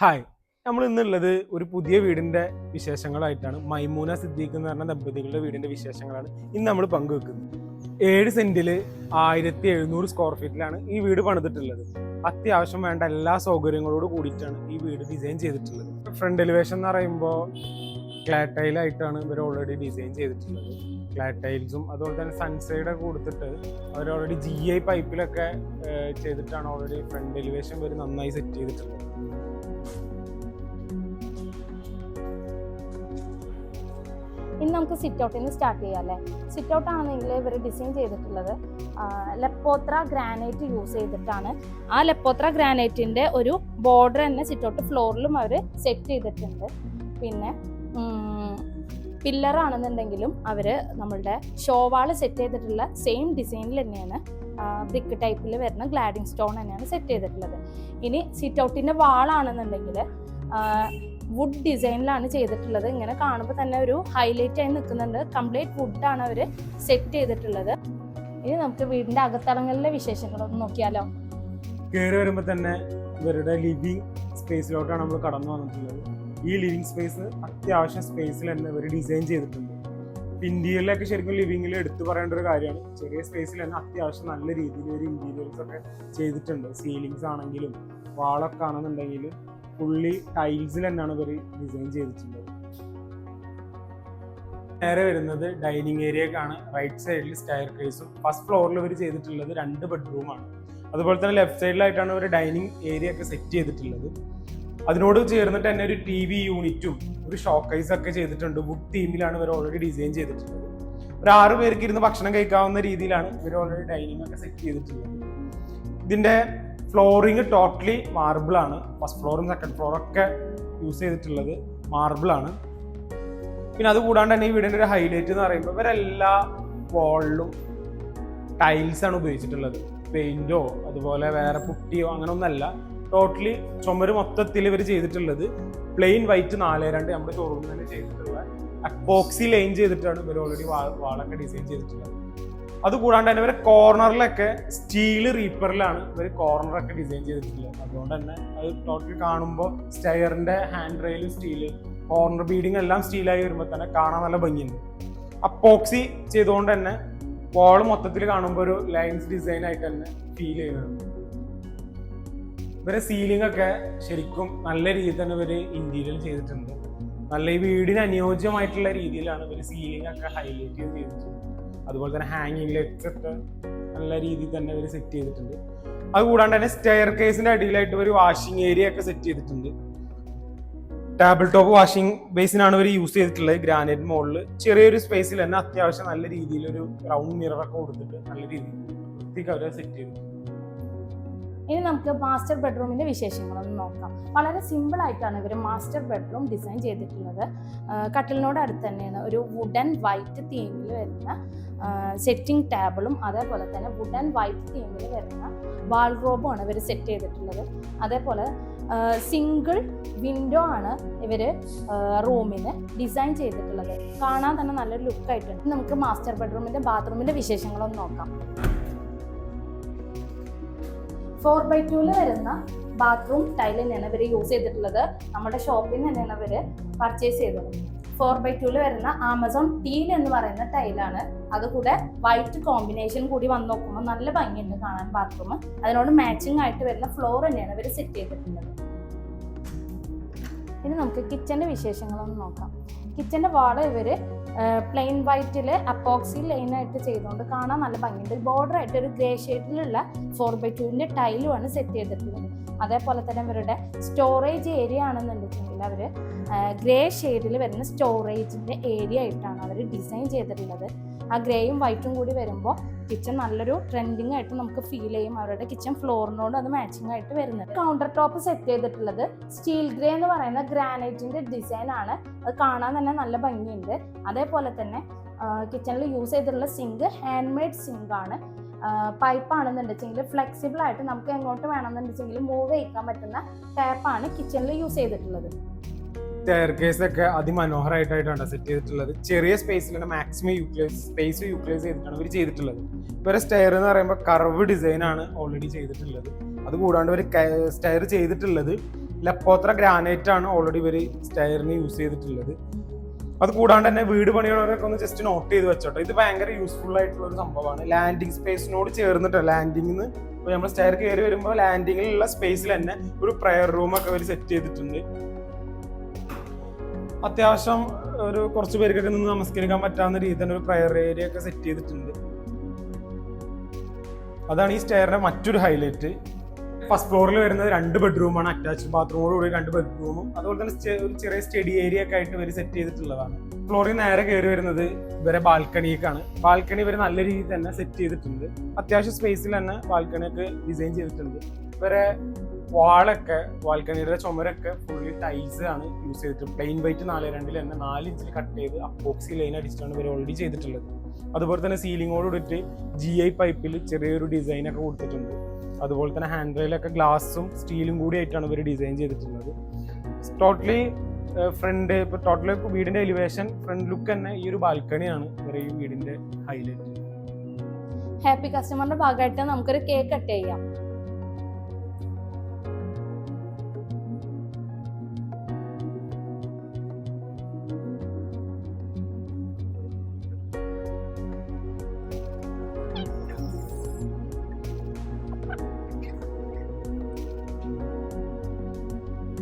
Hi, നമ്മൾ ഇന്നുള്ളത് ഒരു പുതിയ വീടിന്റെ വിശേഷങ്ങളായിട്ടാണ്. മൈമൂന സിദ്ദീഖ് എന്ന് പറഞ്ഞ ദമ്പതികളുടെ വീടിന്റെ വിശേഷങ്ങളാണ് ഇന്ന് നമ്മൾ പങ്കുവെക്കുന്നത്. 7 സെന്റില് 1700 സ്ക്വയർ ഫീറ്റിലാണ് ഈ വീട് പണിതിട്ടുള്ളത്. അത്യാവശ്യം വേണ്ട എല്ലാ സൗകര്യങ്ങളോട് കൂടിയിട്ടാണ് ഈ വീട് ഡിസൈൻ ചെയ്തിട്ടുള്ളത്. ഫ്രണ്ട് എലിവേഷൻ എന്ന് പറയുമ്പോൾ ക്ലാഡ് ടൈലായിട്ടാണ് ഇവർ ഓൾറെഡി ഡിസൈൻ ചെയ്തിട്ടുള്ളത്. ക്ലാഡ് ടൈൽസും അതുപോലെ തന്നെ സൺസൈഡ് കൊടുത്തിട്ട് അവർ ഓൾറെഡി GI പൈപ്പിലൊക്കെ ചെയ്തിട്ടാണ് ഓൾറെഡി ഫ്രണ്ട് എലിവേഷൻ ഇവർ നന്നായി സെറ്റ് ചെയ്തിട്ടുള്ളത്. ഇന്ന് നമുക്ക് സിറ്റ് ഔട്ടിന് സ്റ്റാർട്ട് ചെയ്യാം അല്ലേ. സിറ്റ് ഔട്ട് ആണെങ്കിൽ ഇവർ ഡിസൈൻ ചെയ്തിട്ടുള്ളത് ലെപ്പോത്ര ഗ്രാനൈറ്റ് യൂസ് ചെയ്തിട്ടാണ്. ആ ലെപ്പോത്ര ഗ്രാനൈറ്റിൻ്റെ ഒരു ബോർഡർ തന്നെ സിറ്റ് ഔട്ട് ഫ്ലോറിലും അവർ സെറ്റ് ചെയ്തിട്ടുണ്ട്. പിന്നെ പില്ലറാണെന്നുണ്ടെങ്കിലും അവർ നമ്മളുടെ ഷോവാൾ സെറ്റ് ചെയ്തിട്ടുള്ള സെയിം ഡിസൈനിൽ തന്നെയാണ് ബ്രിക്ക് ടൈപ്പിൽ വരുന്ന ഗ്ലാഡിങ് സ്റ്റോൺ തന്നെയാണ് സെറ്റ് ചെയ്തിട്ടുള്ളത്. ഇനി സിറ്റ് ഔട്ടിൻ്റെ വാളാണെന്നുണ്ടെങ്കിൽ വുഡ് ഡിസൈനിലാണ് ചെയ്തിട്ടുള്ളത്. ഇങ്ങനെ കാണുമ്പോൾ തന്നെ ഒരു ഹൈലൈറ്റ് ആയി നിൽക്കുന്നുണ്ട്. കംപ്ലീറ്റ് വുഡാണ് അവർ സെറ്റ് ചെയ്തിട്ടുള്ളത്. ഇനി നമുക്ക് വീടിന്റെ അകത്തളങ്ങളിലെ വിശേഷങ്ങളൊന്ന് നോക്കിയാലോ. കയറി വരുമ്പോൾ തന്നെ ഇവരുടെ ലിവിങ് സ്പേസിലോട്ടാണ് നമ്മൾ കടന്നു വന്നിട്ടുള്ളത്. ഈ ലിവിങ് സ്പേസ് അത്യാവശ്യം സ്പേസിൽ തന്നെ ഇവർ ഡിസൈൻ ചെയ്തിട്ടുണ്ട്. ഇന്ത്യയിലൊക്കെ ശരിക്കും ലിവിങ്ങിൽ എടുത്തു പറയേണ്ട ഒരു കാര്യമാണ്. ചെറിയ സ്പേസിൽ തന്നെ അത്യാവശ്യം നല്ല രീതിയിൽ ഒരു ഇന്റീരിയേഴ്സ് ഒക്കെ ചെയ്തിട്ടുണ്ട്. സീലിങ്സ് ആണെങ്കിലും വാളൊക്കെ ആണെന്നുണ്ടെങ്കിൽ ഫുള്ളി ടൈൽസിൽ തന്നെയാണ് ഇവർ ഡിസൈൻ ചെയ്തിട്ടുള്ളത്. നേരെ വരുന്നത് ഡൈനിങ് ഏരിയക്കാണ്. റൈറ്റ് സൈഡിൽ സ്റ്റെയർ കേസും ഫസ്റ്റ് ഫ്ലോറിൽ ഇവർ ചെയ്തിട്ടുള്ളത് 2 ബെഡ്റൂമാണ്. അതുപോലെ തന്നെ ലെഫ്റ്റ് സൈഡിലായിട്ടാണ് ഒരു ഡൈനിങ് ഏരിയ ഒക്കെ സെറ്റ് ചെയ്തിട്ടുള്ളത്. അതിനോട് ചേർന്നിട്ട് തന്നെ ഒരു TV യൂണിറ്റും ഒരു ഷോക്കേസ് ഒക്കെ ചെയ്തിട്ടുണ്ട്. വുഡ് തീമിലാണ് ഇവർ ഓൾറെഡി ഡിസൈൻ ചെയ്തിട്ടുള്ളത്. ഒരു 6 പേർക്ക് ഇരുന്ന് ഭക്ഷണം കഴിക്കാവുന്ന രീതിയിലാണ് ഇവർ ഓൾറെഡി ഡൈനിങ് ഒക്കെ സെറ്റ് ചെയ്തിട്ടുള്ളത്. ഇതിന്റെ ഫ്ലോറിങ് ടോട്ടലി മാർബിൾ ആണ്. ഫസ്റ്റ് ഫ്ലോറും സെക്കൻഡ് ഫ്ലോറും ഒക്കെ യൂസ് ചെയ്തിട്ടുള്ളത് മാർബിൾ ആണ്. പിന്നെ അത് കൂടാണ്ട് തന്നെ ഈ വീടിന്റെ ഒരു ഹൈലൈറ്റ് എന്ന് പറയുമ്പോൾ ഇവരെല്ലാ വാളിലും ടൈൽസ് ആണ് ഉപയോഗിച്ചിട്ടുള്ളത്. പെയിന്റോ അതുപോലെ വേറെ പുട്ടിയോ അങ്ങനെ ഒന്നല്ല. ടോട്ടലി ചുമര് മൊത്തത്തിൽ ഇവർ ചെയ്തിട്ടുള്ളത് പ്ലെയിൻ വൈറ്റ് 4-2 നമ്മുടെ ഷോറൂമിൽ തന്നെ ചെയ്തിട്ടുള്ള അപ്പോക്സി ലൈൻ ചെയ്തിട്ടാണ് ഇവർ ഓൾറെഡി വാളൊക്കെ ഡിസൈൻ ചെയ്തിട്ടുള്ളത്. അതുകൂടാണ്ട് തന്നെ ഇവരെ കോർണറിലൊക്കെ സ്റ്റീല് റീപ്പറിലാണ് ഇവർ കോർണറൊക്കെ ഡിസൈൻ ചെയ്തിട്ടുള്ളത്. അതുകൊണ്ട് തന്നെ അത് ടോട്ടൽ കാണുമ്പോൾ സ്റ്റെയറിന്റെ ഹാൻഡ് റെയിലും സ്റ്റീല്, കോർണർ ബീഡിങ് എല്ലാം സ്റ്റീലായി വരുമ്പോൾ തന്നെ കാണാൻ നല്ല ഭംഗിയുണ്ട്. അപ്പോക്സി ചെയ്തുകൊണ്ട് തന്നെ വാള് മൊത്തത്തിൽ കാണുമ്പോൾ ഒരു ലൈൻസ് ഡിസൈൻ ആയിട്ട് തന്നെ ഫീൽ ചെയ്യുന്നുണ്ട്. ഇവരെ സീലിംഗ് ഒക്കെ ശരിക്കും നല്ല രീതിയിൽ തന്നെ ഇവർ ഇന്റീരിയർ ചെയ്തിട്ടുണ്ട്. നല്ല ഈ വീടിന് അനുയോജ്യമായിട്ടുള്ള രീതിയിലാണ് ഇവർ സീലിംഗ് ഒക്കെ ഹൈലൈറ്റ് ചെയ്തിട്ടുണ്ട്. അതുപോലെ തന്നെ ഹാങ്ങിങ് ലൈറ്റ്സ് ഒക്കെ നല്ല രീതിയിൽ തന്നെ ഇവർ സെറ്റ് ചെയ്തിട്ടുണ്ട്. അതുകൂടാണ്ട് തന്നെ സ്റ്റെയർ കേസിന്റെ അടിയിലായിട്ട് ഒരു വാഷിംഗ് ഏരിയ ഒക്കെ സെറ്റ് ചെയ്തിട്ടുണ്ട്. ടേബിൾ ടോപ്പ് വാഷിംഗ് ബേസിനാണ് ഇവർ യൂസ് ചെയ്തിട്ടുള്ളത്. ഗ്രാനൈറ്റ് മോളിൽ ചെറിയൊരു സ്പേസിൽ തന്നെ അത്യാവശ്യം നല്ല രീതിയിൽ ഒരു റൗണ്ട് മിറർ ഒക്കെ കൊടുത്തിട്ട് നല്ല രീതിയിൽ വൃത്തിക്ക് അവർ സെറ്റ് ചെയ്തിട്ടുണ്ട്. ഇനി നമുക്ക് മാസ്റ്റർ ബെഡ്റൂമിന്റെ വിശേഷങ്ങളൊന്ന് നോക്കാം. വളരെ സിമ്പിൾ ആയിട്ടാണ് ഇവർ മാസ്റ്റർ ബെഡ്റൂം ഡിസൈൻ ചെയ്തിട്ടുള്ളത്. കട്ടിലിനോട് അടുത്ത് തന്നെയാണ് ഒരു വുഡ് ആൻഡ് വൈറ്റ് തീമിൽ വരുന്ന സെറ്റിംഗ് ടേബിളും അതേപോലെ തന്നെ വുഡ് ആൻഡ് വൈറ്റ് തീമിൽ വരുന്ന വാൾറോബും ആണ് ഇവർ സെറ്റ് ചെയ്തിട്ടുള്ളത്. അതേപോലെ സിംഗിൾ വിൻഡോ ആണ് ഇവർ റൂമിന് ഡിസൈൻ ചെയ്തിട്ടുള്ളത്. കാണാൻ തന്നെ നല്ലൊരു ലുക്കായിട്ടുണ്ട്. നമുക്ക് മാസ്റ്റർ ബെഡ്റൂമിന്റെ ബാത്റൂമിന്റെ വിശേഷങ്ങളൊന്ന് നോക്കാം. 4x2 വരുന്ന ബാത്റൂം ടൈൽ തന്നെയാണ് ഇവർ യൂസ് ചെയ്തിട്ടുള്ളത്. നമ്മുടെ ഷോപ്പിൽ തന്നെയാണ് ഇവർ പർച്ചേസ് ചെയ്തത്. 4x2 വരുന്ന ആമസോൺ ടീൽ എന്ന് പറയുന്ന ടൈലാണ്. അതുകൂടെ വൈറ്റ് കോമ്പിനേഷൻ കൂടി വന്ന് നോക്കുമ്പോൾ നല്ല ഭംഗിയുണ്ട് കാണാൻ ബാത്റൂം. അതിനോട് മാച്ചിങ് ആയിട്ട് വരുന്ന ഫ്ലോർ തന്നെയാണ് ഇവർ സെറ്റ് ചെയ്തിട്ടുള്ളത്. ഇനി നമുക്ക് കിച്ചന്റെ വിശേഷങ്ങളൊന്ന് നോക്കാം. കിച്ചന്റെ വാള് ഇവർ പ്ലെയിൻ വൈറ്റിൽ അപ്പോക്സി ലൈനായിട്ട് ചെയ്തുകൊണ്ട് കാണാൻ നല്ല ഭംഗിയുണ്ട്. ബോർഡർ ആയിട്ട് ഒരു ഗ്രേ ഷെയ്ഡിലുള്ള 4x2 ടൈലുമാണ് സെറ്റ് ചെയ്തിട്ടുള്ളത്. അതേപോലെ തന്നെ ഇവരുടെ സ്റ്റോറേജ് ഏരിയ ആണെന്നുണ്ടെങ്കിൽ അവർ ഗ്രേ ഷെയ്ഡിൽ വരുന്ന സ്റ്റോറേജിന്റെ ഏരിയ ആയിട്ടാണ് അവർ ഡിസൈൻ ചെയ്തിട്ടുള്ളത്. ആ ഗ്രേയും വൈറ്റും കൂടി വരുമ്പോൾ കിച്ചൺ നല്ലൊരു ട്രെൻഡിങ് ആയിട്ട് നമുക്ക് ഫീൽ ചെയ്യും. അവരുടെ കിച്ചൺ ഫ്ലോറിനോട് അത് മാച്ചിങ് ആയിട്ട് വരുന്നത്. കൗണ്ടർ ടോപ്പ് സെറ്റ് ചെയ്തിട്ടുള്ളത് സ്റ്റീൽ ഗ്രേ എന്ന് പറയുന്ന ഗ്രാനൈറ്റിന്റെ ഡിസൈൻ ആണ്. അത് കാണാൻ തന്നെ നല്ല ഭംഗിയുണ്ട്. അതേപോലെ തന്നെ കിച്ചണിൽ യൂസ് ചെയ്തിട്ടുള്ള സിങ്ക് ഹാൻഡ് മെയ്ഡ് സിങ്ക് ആണ്. പൈപ്പ് ആണെന്നുണ്ടെങ്കിൽ ഫ്ലെക്സിബിൾ ആയിട്ട് നമുക്ക് എങ്ങോട്ട് വേണമെന്നുണ്ടെങ്കിൽ മൂവ് ചെയ്യിക്കാൻ പറ്റുന്ന ടാപ്പാണ് കിച്ചണിൽ യൂസ് ചെയ്തിട്ടുള്ളത്. സ്റ്റെയർ കേസ് ഒക്കെ അതിമനോഹരമായിട്ടാണ് സെറ്റ് ചെയ്തിട്ടുള്ളത്. ചെറിയ സ്പേസിലാണ് മാക്സിമം സ്പേസ് യൂട്ടിലൈസ് ചെയ്തിട്ടാണ് ഇവർ ചെയ്തിട്ടുള്ളത്. ഇവരെ സ്റ്റെയർ എന്ന് പറയുമ്പോൾ കർവ് ഡിസൈൻ ആണ് ഓൾറെഡി ചെയ്തിട്ടുള്ളത്. അതുകൂടാണ്ട് ഒരു സ്റ്റെയർ ചെയ്തിട്ടുള്ളത് ലപ്പോത്ര ഗ്രാനൈറ്റ് ആണ് ഓൾറെഡി ഇവർ സ്റ്റെയറിന് യൂസ് ചെയ്തിട്ടുള്ളത്. അത് കൂടാണ്ട് തന്നെ വീട് പണിയുള്ളവരൊക്കെ ഒന്ന് ജസ്റ്റ് നോട്ട് ചെയ്ത് വെച്ചോട്ടോ. ഇത് ഭയങ്കര യൂസ്ഫുൾ ആയിട്ടുള്ള ഒരു സംഭവമാണ്. ലാൻഡിങ് സ്പേസിനോട് ചേർന്നിട്ട് ലാൻഡിങ്ങിന് ഇപ്പോൾ നമ്മൾ സ്റ്റെയർ കയറി വരുമ്പോൾ ലാൻഡിങ്ങിലുള്ള സ്പേസിൽ തന്നെ ഒരു പ്രയർ റൂമൊക്കെ അവർ സെറ്റ് ചെയ്തിട്ടുണ്ട്. അത്യാവശ്യം ഒരു കുറച്ച് പേർക്കൊക്കെ നിന്ന് നമസ്കരിക്കാൻ പറ്റാവുന്ന രീതിയിൽ തന്നെ ഒരു പ്രയർ ഏരിയ ഒക്കെ സെറ്റ് ചെയ്തിട്ടുണ്ട്. അതാണ് ഈ സ്റ്റെയറിന്റെ മറ്റൊരു ഹൈലൈറ്റ്. ഫസ്റ്റ് ഫ്ലോറിൽ വരുന്നത് 2 ബെഡ്റൂമാണ്, അറ്റാച്ച്ഡ് ബാത്റൂമോട് കൂടി 2 ബെഡ്റൂമും അതുപോലെ തന്നെ ഒരു ചെറിയ സ്റ്റഡി ഏരിയ ഒക്കെ ആയിട്ട് ഇവർ സെറ്റ് ചെയ്തിട്ടുള്ളതാണ്. ഫ്ലോറിൽ നേരെ കയറി വരുന്നത് ഇവരെ ബാൽക്കണിക്കാണ്. ബാൽക്കണി ഇവർ നല്ല രീതിയിൽ തന്നെ സെറ്റ് ചെയ്തിട്ടുണ്ട്. അത്യാവശ്യം സ്പേസിൽ തന്നെ ബാൽക്കണിയൊക്കെ ഡിസൈൻ ചെയ്തിട്ടുണ്ട്. ഇവരെ വാളൊക്കെ ബാൽക്കണിയുടെ ചുമരൊക്കെ ഫുള്ളി ടൈൽസ് ആണ് യൂസ് ചെയ്തിട്ടുള്ളത്. പ്ലെയിൻ വൈറ്റ് 4.2 തന്നെ 4 ഇഞ്ചിൽ കട്ട് ചെയ്ത് അപ്പോക്സി ലൈൻ അടിച്ചിട്ടാണ് ഇവർ ഓൾറെഡി ചെയ്തിട്ടുള്ളത്. അതുപോലെ തന്നെ സീലിങ്ങോട് കൂടിയിട്ട് GI പൈപ്പിൽ ചെറിയൊരു ഡിസൈനൊക്കെ കൊടുത്തിട്ടുണ്ട്. അതുപോലെ തന്നെ ഹാൻഡ് റെയിലൊക്കെ ഗ്ലാസും സ്റ്റീലും കൂടി ആയിട്ടാണ് ഇവർ ഡിസൈൻ ചെയ്തിട്ടുള്ളത്. ടോട്ടലി ഫ്രണ്ട് ഇപ്പോൾ ടോട്ടലി വീടിന്റെ എലിവേഷൻ ഫ്രണ്ട് ലുക്ക് തന്നെ ഈ ഒരു ബാൽക്കണിയാണ് ഇവരെ ഈ വീടിന്റെ ഹൈലൈറ്റ്. ഹാപ്പി കസ്റ്റമറിന്റെ ഭാഗമായിട്ട് നമുക്കൊരു കേക്ക് കട്ട് ചെയ്യാം.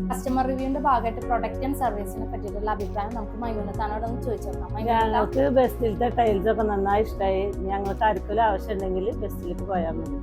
കസ്റ്റമർ റിവ്യൂവിന്റെ ഭാഗമായിട്ട് പ്രൊഡക്റ്റ് ആൻഡ് സർവീസിനെ പറ്റിയിട്ടുള്ള അഭിപ്രായം നമുക്ക് മൈമൂനത്താനോട് ഒന്ന് ചോദിച്ചോക്കാം. ഞങ്ങൾക്ക് ബെസ്റ്റിലത്തെ ടൈൽസ് ഒക്കെ നന്നായി ഇഷ്ടമായി. ഞങ്ങൾക്ക് ആർക്കെങ്കിലും ആവശ്യം ഉണ്ടെങ്കിൽ ബെസ്റ്റിലേക്ക് പോയാൽ മതി.